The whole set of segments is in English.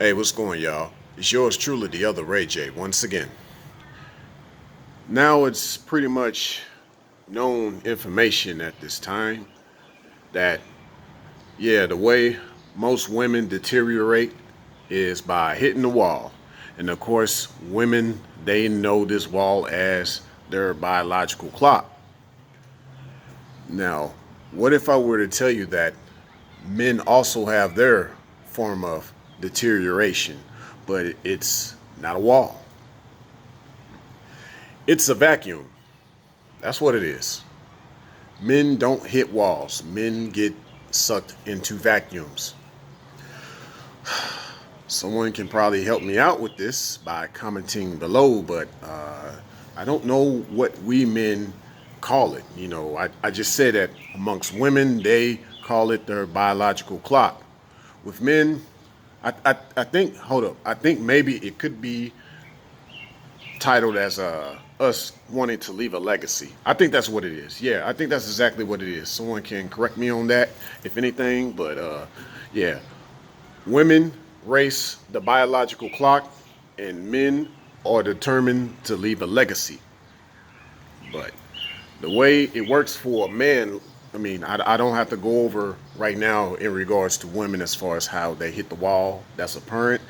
Hey, what's going, y'all? It's yours truly, the other Ray J, once again. Now it's pretty much known information at this time that, yeah, the way most women deteriorate is by hitting the wall. And of course, women, they know this wall as their biological clock. Now, what if I were to tell you that men also have their form of deterioration, but it's not a wall? It's a vacuum. That's what it is. Men don't hit walls. Men get sucked into vacuums. Someone can probably help me out with this by commenting below, but I don't know what we men call it. I just said that amongst women, they call it their biological clock. With men, I think, hold up, I think maybe it could be titled as us wanting to leave a legacy. I think that's what it is. Yeah, I think that's exactly what it is. Someone can correct me on that, if anything. But yeah, women race the biological clock, and men are determined to leave a legacy. But the way it works for a man, I mean, I don't have to go over right now in regards to women as far as how they hit the wall. That's apparent.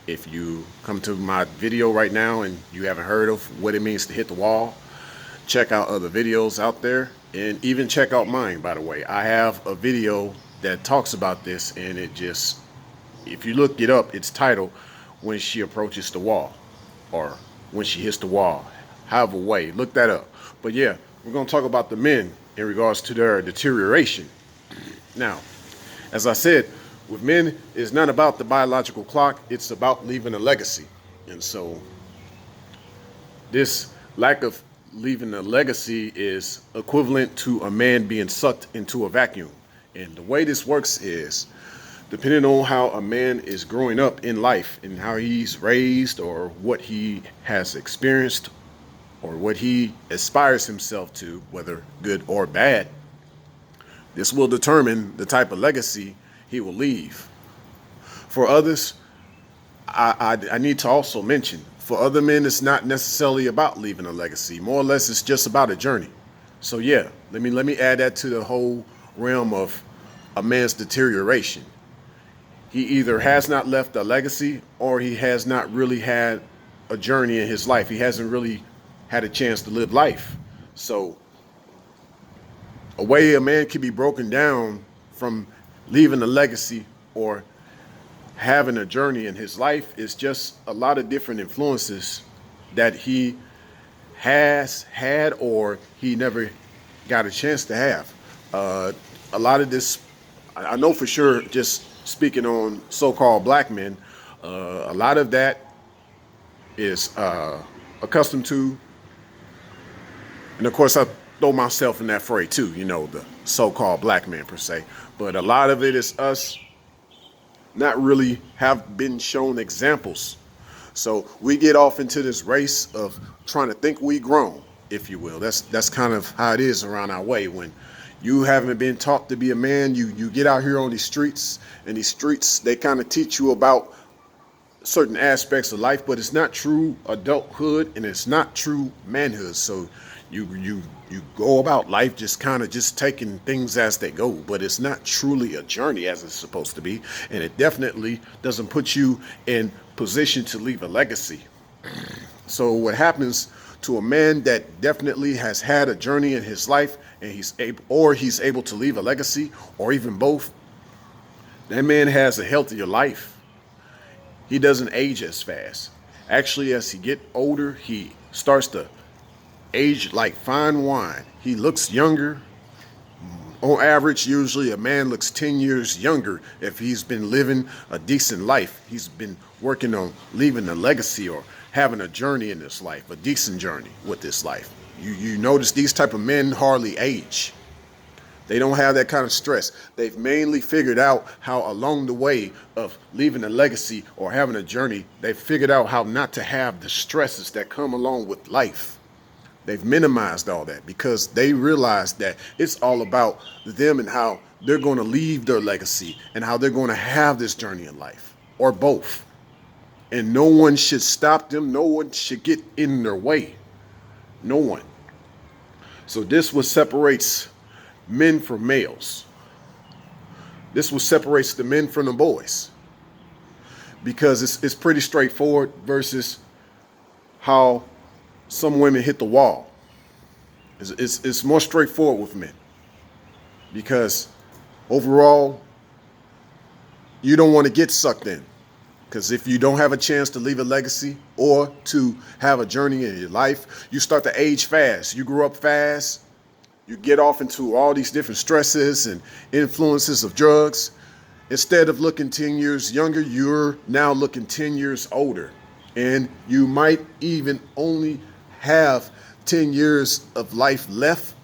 If you come to my video right now and you haven't heard of what it means to hit the wall, check out other videos out there, and even check out mine, by the way. I have a video that talks about this, and it just, if you look it up, it's titled When She Approaches the Wall, or When She Hits the Wall. However way, look that up. But yeah, we're going to talk about the men in regards to their deterioration. Now, as I said, with men, it's not about the biological clock, it's about leaving a legacy. And so this lack of leaving a legacy is equivalent to a man being sucked into a vacuum. And the way this works is, depending on how a man is growing up in life and how he's raised or what he has experienced or what he aspires himself to, whether good or bad, this will determine the type of legacy he will leave. For others, I need to also mention, for other men, it's not necessarily about leaving a legacy. More or less, it's just about a journey. So yeah, let me add that to the whole realm of a man's deterioration. He either has not left a legacy or he has not really had a journey in his life. He hasn't really had a chance to live life. So a way a man can be broken down from leaving a legacy or having a journey in his life is just a lot of different influences that he has had or he never got a chance to have. A lot of this, I know for sure, just speaking on so-called black men, a lot of that is accustomed to, and of course I throw myself in that fray too, the so-called black man per se. But a lot of it is us not really have been shown examples. So we get off into this race of trying to think we grown, if you will. That's kind of how it is around our way. When you haven't been taught to be a man, you get out here on these streets, and these streets, they kind of teach you about certain aspects of life, but it's not true adulthood and it's not true manhood. So you go about life just kind of just taking things as they go, but it's not truly a journey as it's supposed to be, and it definitely doesn't put you in position to leave a legacy. So what happens to a man that definitely has had a journey in his life and he's able to leave a legacy, or even both, that man has a healthier life. He doesn't age as fast. Actually, as he get older, he starts to age like fine wine. He looks younger. On average, usually a man looks 10 years younger if he's been living a decent life. He's been working on leaving a legacy or having a journey in this life, a decent journey with this life. You notice these type of men hardly age. They don't have that kind of stress. They've mainly figured out how along the way of leaving a legacy or having a journey, they've figured out how not to have the stresses that come along with life. They've minimized all that because they realize that it's all about them and how they're going to leave their legacy and how they're going to have this journey in life, or both. And no one should stop them. No one should get in their way. No one. So this what separates men from males. This what separates the men from the boys. Because it's pretty straightforward versus how some women hit the wall. It's more straightforward with men. Because overall, you don't want to get sucked in. Because if you don't have a chance to leave a legacy or to have a journey in your life, you start to age fast. You grow up fast. You get off into all these different stresses and influences of drugs. Instead of looking 10 years younger, you're now looking 10 years older. And you might even only have 10 years of life left,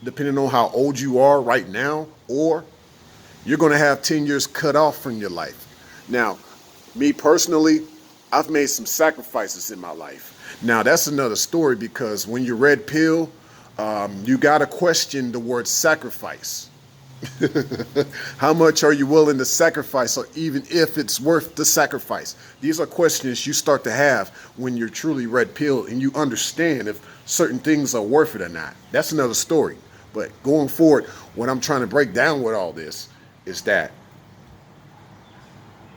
depending on how old you are right now, or you're going to have 10 years cut off from your life. Now, me personally, I've made some sacrifices in my life. Now, that's another story because when you red pill, you got to question the word sacrifice. How much are you willing to sacrifice, or even if it's worth the sacrifice? These are questions you start to have when you're truly red pill and you understand if certain things are worth it or not. That's another story. But going forward, what I'm trying to break down with all this is that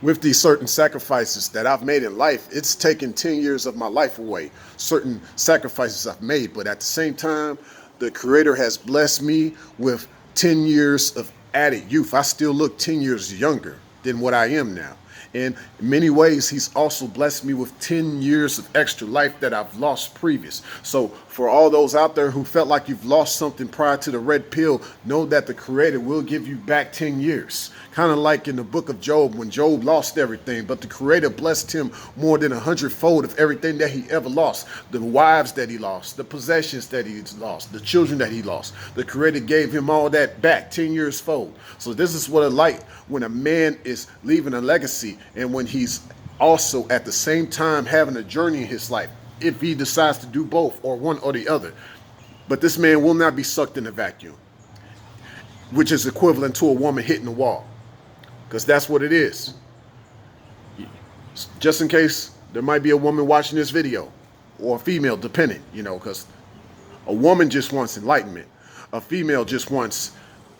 with these certain sacrifices that I've made in life, it's taken 10 years of my life away. Certain sacrifices I've made, but at the same time, the Creator has blessed me with 10 years of added youth. I still look 10 years younger than what I am now. And in many ways, He's also blessed me with 10 years of extra life that I've lost previous. So for all those out there who felt like you've lost something prior to the red pill, know that the Creator will give you back 10 years. Kind of like in the book of Job, when Job lost everything, but the Creator blessed him more than 100-fold of everything that he ever lost. The wives that he lost, the possessions that he lost, the children that he lost. The Creator gave him all that back 10 years fold. So this is what it's like when a man is leaving a legacy and when he's also at the same time having a journey in his life, if he decides to do both or one or the other. But this man will not be sucked in a vacuum, which is equivalent to a woman hitting the wall. Because that's what it is. Just in case there might be a woman watching this video, or a female, depending, because a woman just wants enlightenment. A female just wants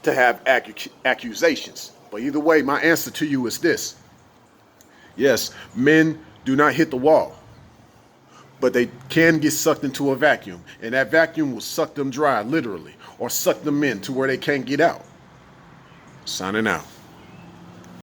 to have accusations. But either way, my answer to you is this. Yes, men do not hit the wall, but they can get sucked into a vacuum. And that vacuum will suck them dry, literally, or suck them in to where they can't get out. Signing out.